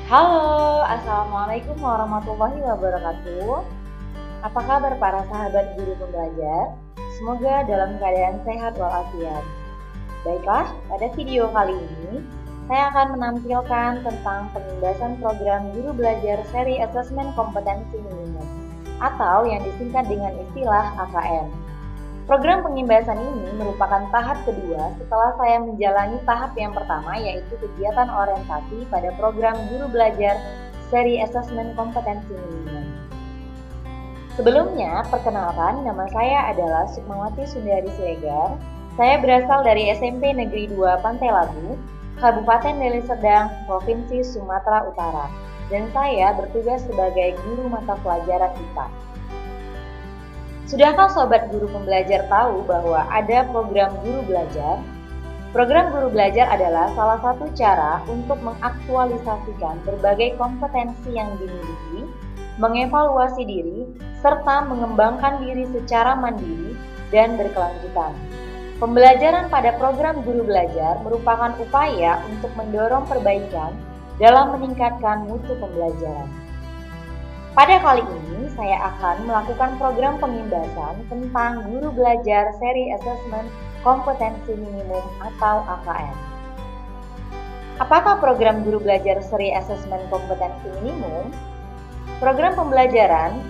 Halo, Assalamualaikum warahmatullahi wabarakatuh. Apa kabar para sahabat guru pembelajar? Semoga dalam keadaan sehat walafiat. Baiklah, pada video kali ini saya akan menampilkan tentang pembahasan program guru belajar seri asesmen kompetensi minimum atau yang disingkat dengan istilah AKM. Program pengimbasan ini merupakan tahap kedua setelah saya menjalani tahap yang pertama, yaitu kegiatan orientasi pada program guru belajar seri asesmen kompetensi minimum. Sebelumnya, perkenalkan, nama saya adalah Sukmawati Sundari Siregar. Saya berasal dari SMP Negeri 2 Pantai Labu, Kabupaten Deli Serdang, Provinsi Sumatera Utara, dan saya bertugas sebagai guru mata pelajaran IPA. Sudahkah sobat guru pembelajar tahu bahwa ada program guru belajar? Program guru belajar adalah salah satu cara untuk mengaktualisasikan berbagai kompetensi yang dimiliki, mengevaluasi diri, serta mengembangkan diri secara mandiri dan berkelanjutan. Pembelajaran pada program guru belajar merupakan upaya untuk mendorong perbaikan dalam meningkatkan mutu pembelajaran. Pada kali ini, saya akan melakukan program pengimbasan tentang guru belajar seri asesmen kompetensi minimum atau AKM. Apakah program guru belajar seri asesmen kompetensi minimum? Program pembelajaran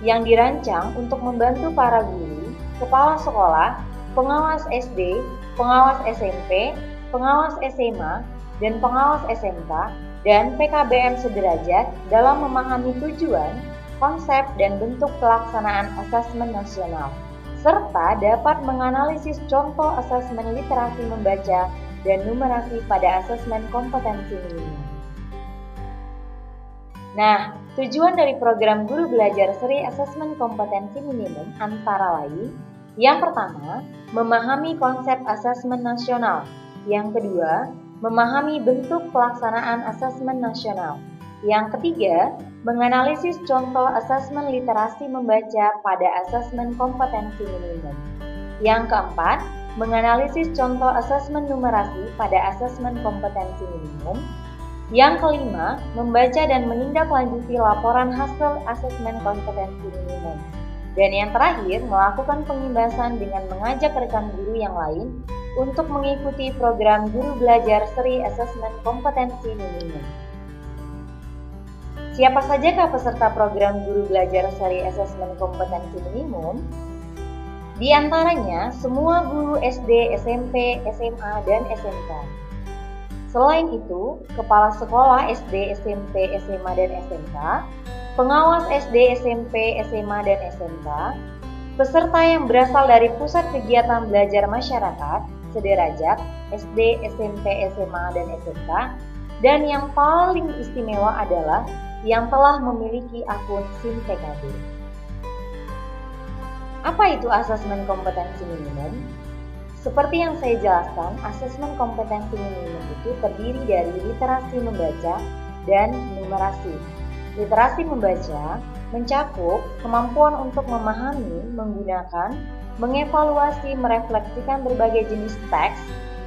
yang dirancang untuk membantu para guru, kepala sekolah, pengawas SD, pengawas SMP, pengawas SMA, dan pengawas SMK, dan PKBM sederajat dalam memahami tujuan, konsep, dan bentuk pelaksanaan asesmen nasional, serta dapat menganalisis contoh asesmen literasi membaca dan numerasi pada asesmen kompetensi minimum. Nah, tujuan dari program guru belajar seri asesmen kompetensi minimum antara lain, yang pertama, memahami konsep asesmen nasional. Yang kedua, memahami bentuk pelaksanaan asesmen nasional. Yang ketiga, menganalisis contoh asesmen literasi membaca pada asesmen kompetensi minimum. Yang keempat, menganalisis contoh asesmen numerasi pada asesmen kompetensi minimum. Yang kelima, membaca dan menindaklanjuti laporan hasil asesmen kompetensi minimum. Dan yang terakhir, melakukan pengimbasan dengan mengajak rekan guru yang lain untuk mengikuti program guru belajar seri asesmen kompetensi minimum. Siapa sajakah peserta program guru belajar seri asesmen kompetensi minimum? Di antaranya, semua guru SD, SMP, SMA, dan SMK. Selain itu, kepala sekolah SD, SMP, SMA, dan SMK, pengawas SD, SMP, SMA, dan SMK, peserta yang berasal dari pusat kegiatan belajar masyarakat, sederajat, SD, SMP, SMA, dan SMK, dan yang paling istimewa adalah yang telah memiliki akun SIM PKB. Apa itu asesmen kompetensi minimum? Seperti yang saya jelaskan, asesmen kompetensi minimum itu terdiri dari literasi membaca dan numerasi. Literasi membaca mencakup kemampuan untuk memahami, menggunakan, mengevaluasi, merefleksikan berbagai jenis teks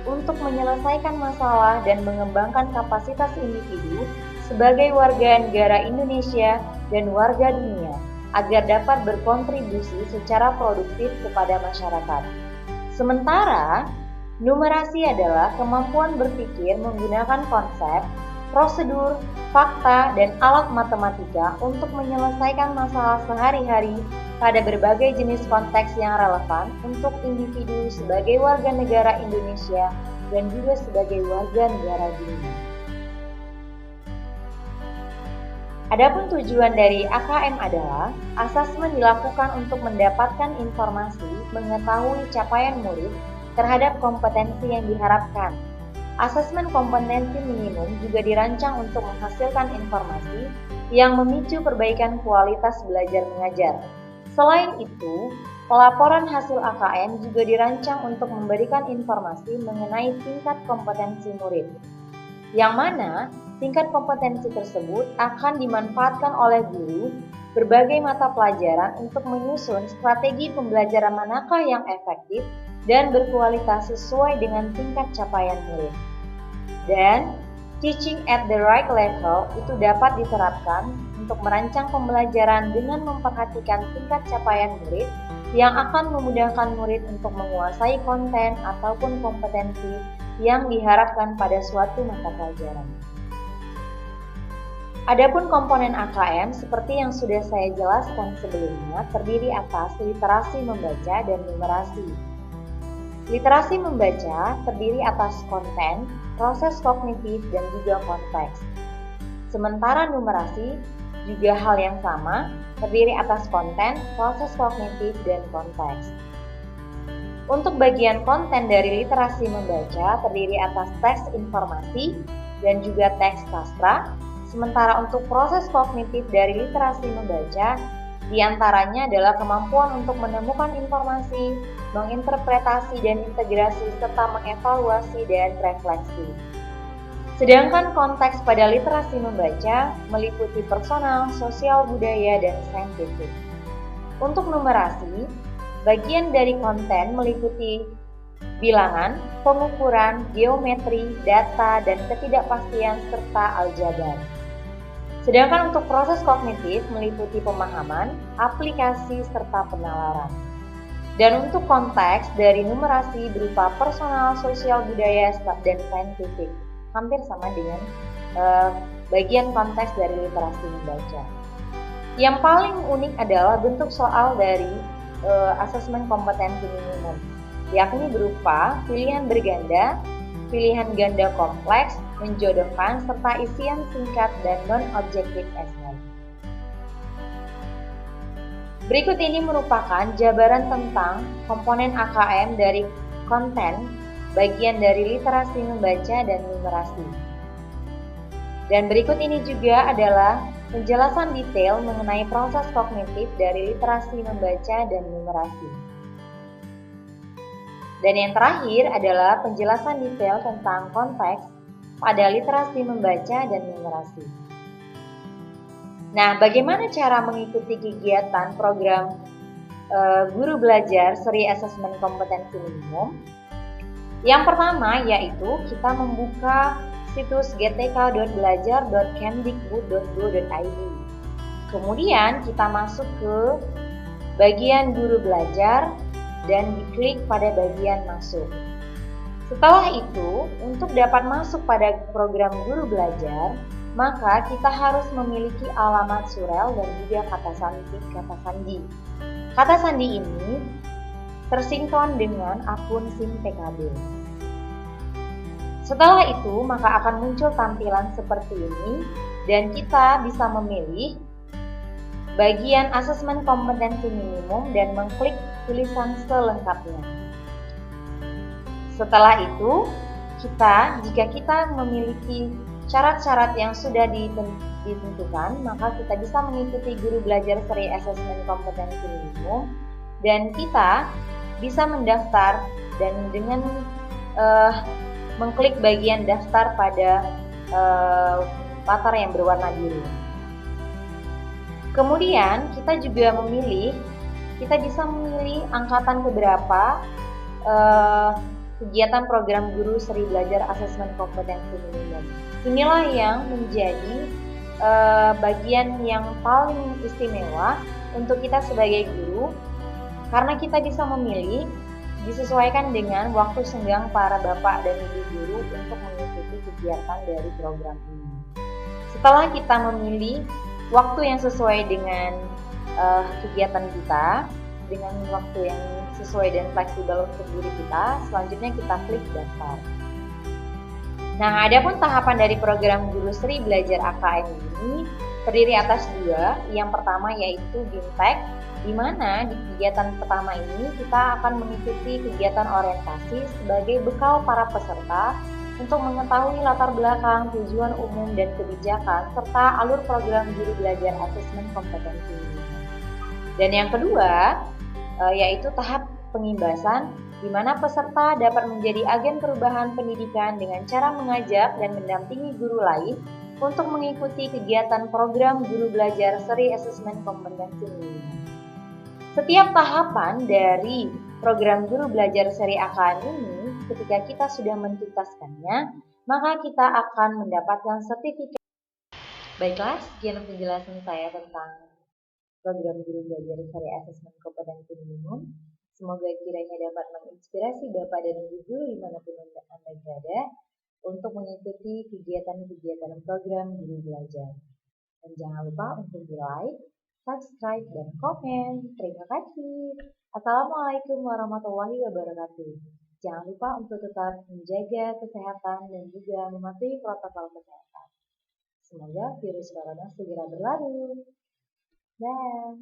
untuk menyelesaikan masalah dan mengembangkan kapasitas individu sebagai warga negara Indonesia dan warga dunia agar dapat berkontribusi secara produktif kepada masyarakat. Sementara, numerasi adalah kemampuan berpikir menggunakan konsep, prosedur, fakta, dan alat matematika untuk menyelesaikan masalah sehari-hari pada berbagai jenis konteks yang relevan untuk individu sebagai warga negara Indonesia dan juga sebagai warga negara dunia. Adapun tujuan dari AKM adalah asesmen dilakukan untuk mendapatkan informasi, mengetahui capaian murid terhadap kompetensi yang diharapkan. Asesmen kompetensi minimum juga dirancang untuk menghasilkan informasi yang memicu perbaikan kualitas belajar mengajar. Selain itu, pelaporan hasil AKM juga dirancang untuk memberikan informasi mengenai tingkat kompetensi murid, yang mana tingkat kompetensi tersebut akan dimanfaatkan oleh guru berbagai mata pelajaran untuk menyusun strategi pembelajaran manakah yang efektif dan berkualitas sesuai dengan tingkat capaian murid. Dan Teaching at the right level itu dapat diterapkan untuk merancang pembelajaran dengan memperhatikan tingkat capaian murid yang akan memudahkan murid untuk menguasai konten ataupun kompetensi yang diharapkan pada suatu mata pelajaran. Adapun komponen AKM seperti yang sudah saya jelaskan sebelumnya terdiri atas literasi membaca dan numerasi. Literasi membaca terdiri atas konten, proses kognitif, dan juga konteks. Sementara numerasi juga hal yang sama, terdiri atas konten, proses kognitif, dan konteks. Untuk bagian konten dari literasi membaca terdiri atas teks informasi dan juga teks sastra, sementara untuk proses kognitif dari literasi membaca diantaranya adalah kemampuan untuk menemukan informasi, menginterpretasi dan integrasi, serta mengevaluasi dan refleksi. Sedangkan konteks pada literasi membaca meliputi personal, sosial budaya, dan saintifik. Untuk numerasi, bagian dari konten meliputi bilangan, pengukuran, geometri, data, dan ketidakpastian, serta aljabar. Sedangkan untuk proses kognitif meliputi pemahaman, aplikasi, serta penalaran. Dan untuk konteks dari numerasi berupa personal, sosial budaya, dan saintifik, hampir sama dengan bagian konteks dari literasi membaca. Yang paling unik adalah bentuk soal dari asesmen kompetensi minimum, yakni berupa pilihan berganda, pilihan ganda kompleks, menjodohkan, serta isian singkat dan non-objektif essay. Berikut ini merupakan jabaran tentang komponen AKM dari konten, bagian dari literasi membaca dan numerasi. Dan berikut ini juga adalah penjelasan detail mengenai proses kognitif dari literasi membaca dan numerasi. Dan yang terakhir adalah penjelasan detail tentang konteks pada literasi membaca dan numerasi. Nah, bagaimana cara mengikuti kegiatan program Guru Belajar Seri Asesmen Kompetensi Minimum? Yang pertama yaitu kita membuka situs gtk.belajar.kemdikbud.go.id. Kemudian kita masuk ke bagian Guru Belajar dan diklik pada bagian masuk. Setelah itu, untuk dapat masuk pada program Guru Belajar, maka kita harus memiliki alamat surel dan juga kata sandi. Kata sandi ini tersinkron dengan akun SIM PKB. Setelah itu, maka akan muncul tampilan seperti ini dan kita bisa memilih bagian asesmen kompetensi minimum dan mengklik tulisan selengkapnya. Setelah itu, jika kita memiliki syarat-syarat yang sudah ditentukan, maka kita bisa mengikuti Guru Belajar Seri Asesmen Kompetensi Minimum dan kita bisa mendaftar dan dengan mengklik bagian daftar pada latar yang berwarna biru. Kemudian kita bisa memilih angkatan keberapa kegiatan program Guru Seri Belajar Asesmen Kompetensi Minimum. Inilah yang menjadi bagian yang paling istimewa untuk kita sebagai guru, karena kita bisa memilih disesuaikan dengan waktu senggang para bapak dan ibu guru untuk mengikuti kegiatan dari program ini. Setelah kita memilih waktu yang sesuai dengan kegiatan kita, dengan waktu yang sesuai dan fleksibel untuk diri kita, selanjutnya kita klik daftar. Nah, adapun tahapan dari program Guru Seri Belajar AKM ini terdiri atas dua. Yang pertama yaitu BIMTEK, di mana di kegiatan pertama ini kita akan mengikuti kegiatan orientasi sebagai bekal para peserta untuk mengetahui latar belakang, tujuan umum dan kebijakan, serta alur program Guru Belajar Asesmen Kompetensi Minimum. Dan yang kedua, yaitu tahap pengimbasan, di mana peserta dapat menjadi agen perubahan pendidikan dengan cara mengajak dan mendampingi guru lain untuk mengikuti kegiatan program Guru Belajar Seri Asesmen Kompetensi Minimum. Setiap tahapan dari program Guru Belajar Seri AKM ini, ketika kita sudah menuntaskannya, maka kita akan mendapatkan sertifikat. Baiklah, sekian penjelasan saya tentang program Guru Belajar Seri Asesmen Kompetensi Minimum. Semoga kiranya dapat menginspirasi Bapak dan Ibu guru dimanapun Anda berada untuk mengikuti kegiatan-kegiatan program Guru Belajar. Dan jangan lupa untuk di-like, subscribe, dan komen. Terima kasih. Assalamualaikum warahmatullahi wabarakatuh. Jangan lupa untuk tetap menjaga kesehatan dan juga mematuhi protokol kesehatan. Semoga virus corona segera berlalu. Dah.